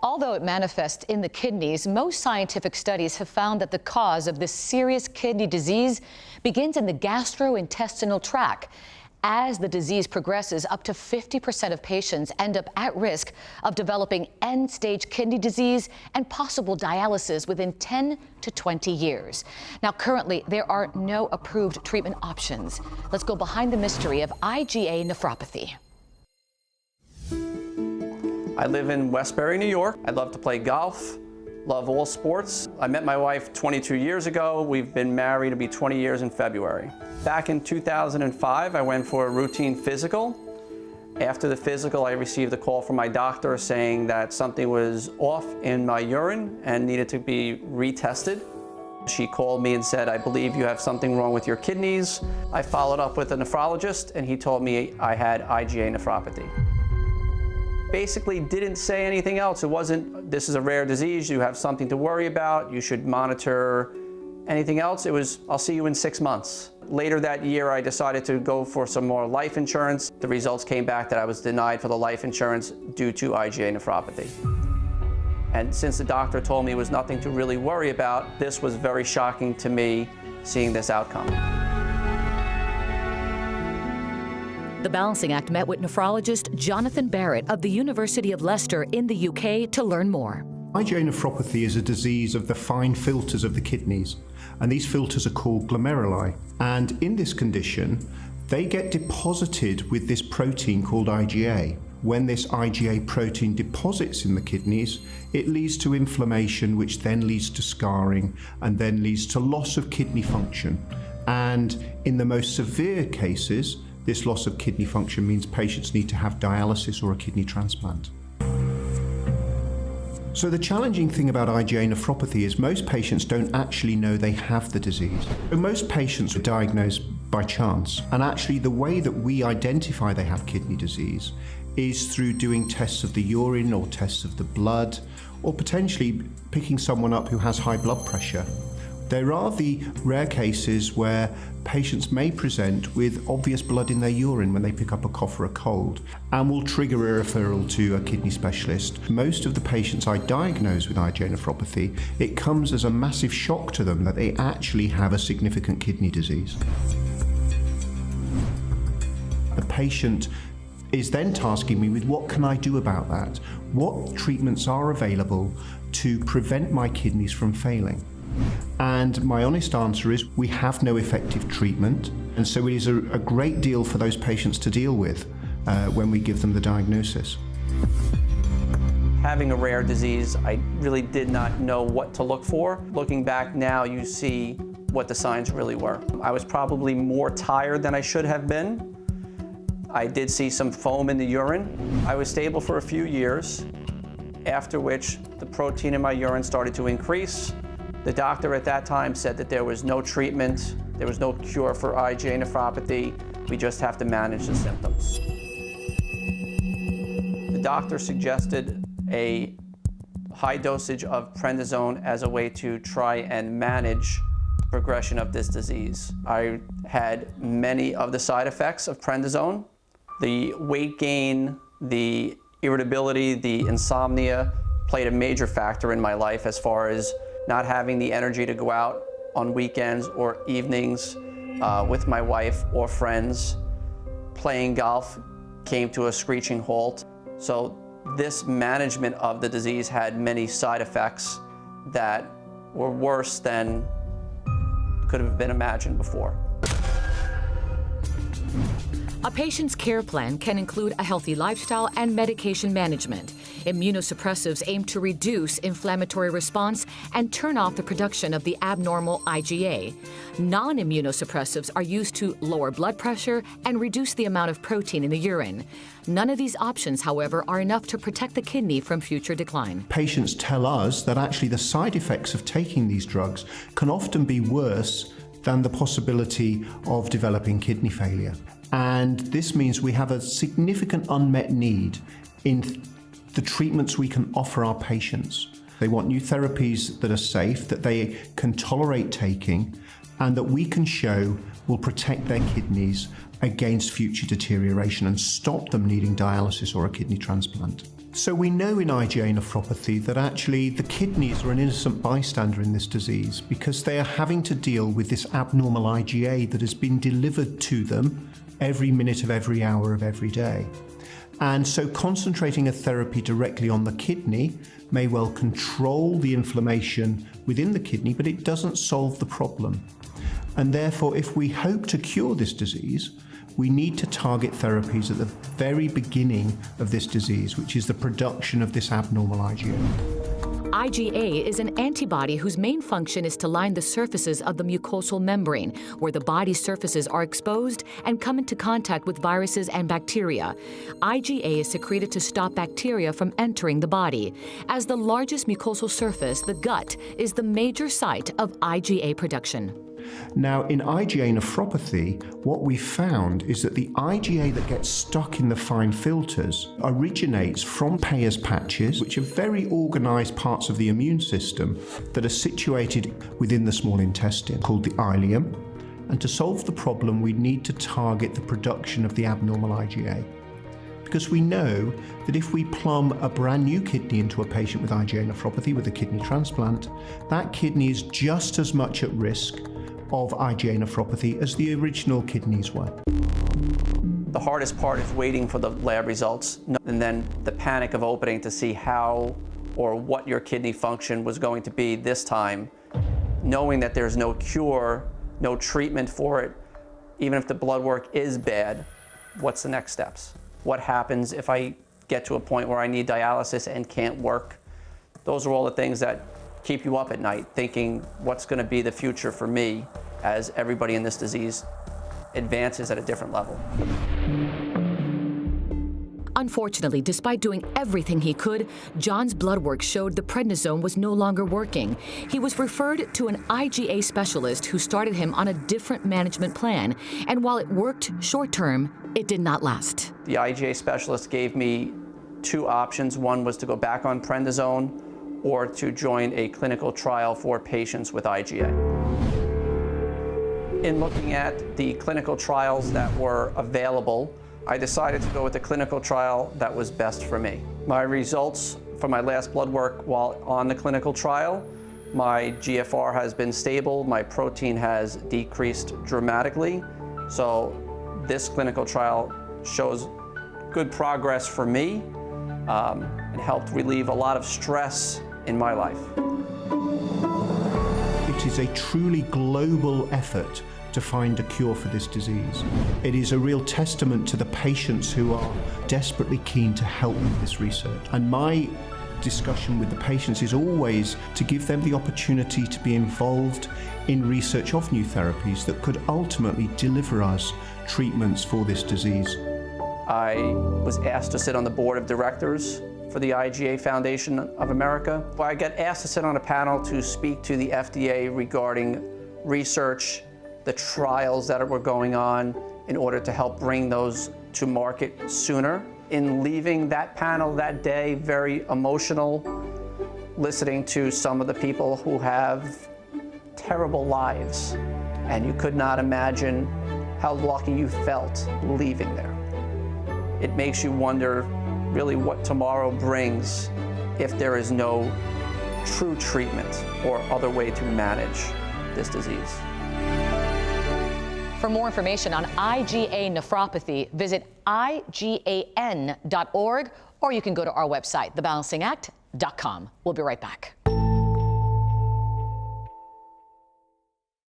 Although it manifests in the kidneys, most scientific studies have found that the cause of this serious kidney disease begins in the gastrointestinal tract. As the disease progresses, up to 50% of patients end up at risk of developing end-stage kidney disease and possible dialysis within 10 to 20 years. Now, currently, there are no approved treatment options. Let's go behind the mystery of IgA nephropathy. I live in Westbury, New York. I love to play golf, love all sports. I met my wife 22 years ago. We've been married, it'll be 20 years in February. Back in 2005, I went for a routine physical. After the physical, I received a call from my doctor saying that something was off in my urine and needed to be retested. She called me and said, "I believe you have something wrong with your kidneys." I followed up with a nephrologist and he told me I had IgA nephropathy. Basically didn't say anything else. It wasn't, this is a rare disease, you have something to worry about, you should monitor anything else. It was, I'll see you in 6 months. Later that year, I decided to go for some more life insurance. The results came back that I was denied for the life insurance due to IgA nephropathy. And since the doctor told me it was nothing to really worry about, this was very shocking to me, seeing this outcome. The Balancing Act met with nephrologist Jonathan Barratt of the University of Leicester in the UK to learn more. IgA nephropathy is a disease of the fine filters of the kidneys, and these filters are called glomeruli. And in this condition, they get deposited with this protein called IgA. When this IgA protein deposits in the kidneys, it leads to inflammation, which then leads to scarring, and then leads to loss of kidney function. And in the most severe cases, this loss of kidney function means patients need to have dialysis or a kidney transplant. So the challenging thing about IgA nephropathy is most patients don't actually know they have the disease. So most patients are diagnosed by chance, and actually the way that we identify they have kidney disease is through doing tests of the urine or tests of the blood, or potentially picking someone up who has high blood pressure. There are the rare cases where patients may present with obvious blood in their urine when they pick up a cough or a cold, and will trigger a referral to a kidney specialist. Most of the patients I diagnose with IgA nephropathy, it comes as a massive shock to them that they actually have a significant kidney disease. The patient is then tasking me with, what can I do about that? What treatments are available to prevent my kidneys from failing? And my honest answer is we have no effective treatment, and so it is a great deal for those patients to deal with when we give them the diagnosis. Having a rare disease, I really did not know what to look for. Looking back now, you see what the signs really were. I was probably more tired than I should have been. I did see some foam in the urine. I was stable for a few years, after which the protein in my urine started to increase. The doctor at that time said that there was no treatment, there was no cure for IgA nephropathy, we just have to manage the symptoms. The doctor suggested a high dosage of prednisone as a way to try and manage the progression of this disease. I had many of the side effects of prednisone. The weight gain, the irritability, the insomnia played a major factor in my life as far as not having the energy to go out on weekends or evenings with my wife or friends. Playing golf came to a screeching halt. So this management of the disease had many side effects that were worse than could have been imagined before. A patient's care plan can include a healthy lifestyle and medication management. Immunosuppressives aim to reduce inflammatory response and turn off the production of the abnormal IgA. Non-immunosuppressives are used to lower blood pressure and reduce the amount of protein in the urine. None of these options, however, are enough to protect the kidney from future decline. Patients tell us that actually the side effects of taking these drugs can often be worse than the possibility of developing kidney failure. And this means we have a significant unmet need in the treatments we can offer our patients. They want new therapies that are safe, that they can tolerate taking, and that we can show will protect their kidneys against future deterioration and stop them needing dialysis or a kidney transplant. So we know in IgA nephropathy that actually the kidneys are an innocent bystander in this disease because they are having to deal with this abnormal IgA that has been delivered to them every minute of every hour of every day. And so concentrating a therapy directly on the kidney may well control the inflammation within the kidney, but it doesn't solve the problem. And therefore, if we hope to cure this disease, we need to target therapies at the very beginning of this disease, which is the production of this abnormal IgA. IgA is an antibody whose main function is to line the surfaces of the mucosal membrane, where the body's surfaces are exposed and come into contact with viruses and bacteria. IgA is secreted to stop bacteria from entering the body. As the largest mucosal surface, the gut is the major site of IgA production. Now, in IgA nephropathy, what we found is that the IgA that gets stuck in the fine filters originates from Peyer's patches, which are very organized parts of the immune system that are situated within the small intestine, called the ileum. And to solve the problem, we need to target the production of the abnormal IgA. Because we know that if we plumb a brand new kidney into a patient with IgA nephropathy with a kidney transplant, that kidney is just as much at risk of IgA nephropathy as the original kidneys were. The hardest part is waiting for the lab results and then the panic of opening to see how or what your kidney function was going to be this time, knowing that there's no cure, no treatment for it. Even if the blood work is bad, what's the next steps? What happens if I get to a point where I need dialysis and can't work? Those are all the things that keep you up at night, thinking what's going to be the future for me as everybody in this disease advances at a different level. Unfortunately, despite doing everything he could, John's blood work showed the prednisone was no longer working. He was referred to an IgA specialist who started him on a different management plan, and while it worked short-term, it did not last. The IgA specialist gave me two options. One was to go back on prednisone or to join a clinical trial for patients with IgA. In looking at the clinical trials that were available, I decided to go with the clinical trial that was best for me. My results from my last blood work while on the clinical trial, my GFR has been stable, my protein has decreased dramatically. So this clinical trial shows good progress for me and helped relieve a lot of stress in my life. It is a truly global effort to find a cure for this disease. It is a real testament to the patients who are desperately keen to help with this research. And my discussion with the patients is always to give them the opportunity to be involved in research of new therapies that could ultimately deliver us treatments for this disease. I was asked to sit on the board of directors for the IgA Foundation of America. I got asked to sit on a panel to speak to the FDA regarding research, the trials that were going on in order to help bring those to market sooner. In leaving that panel that day, very emotional, listening to some of the people who have terrible lives, and you could not imagine how lucky you felt leaving there. It makes you wonder really what tomorrow brings if there is no true treatment or other way to manage this disease. For more information on IgA nephropathy, visit IGAN.org, or you can go to our website, thebalancingAct.com. We'll be right back.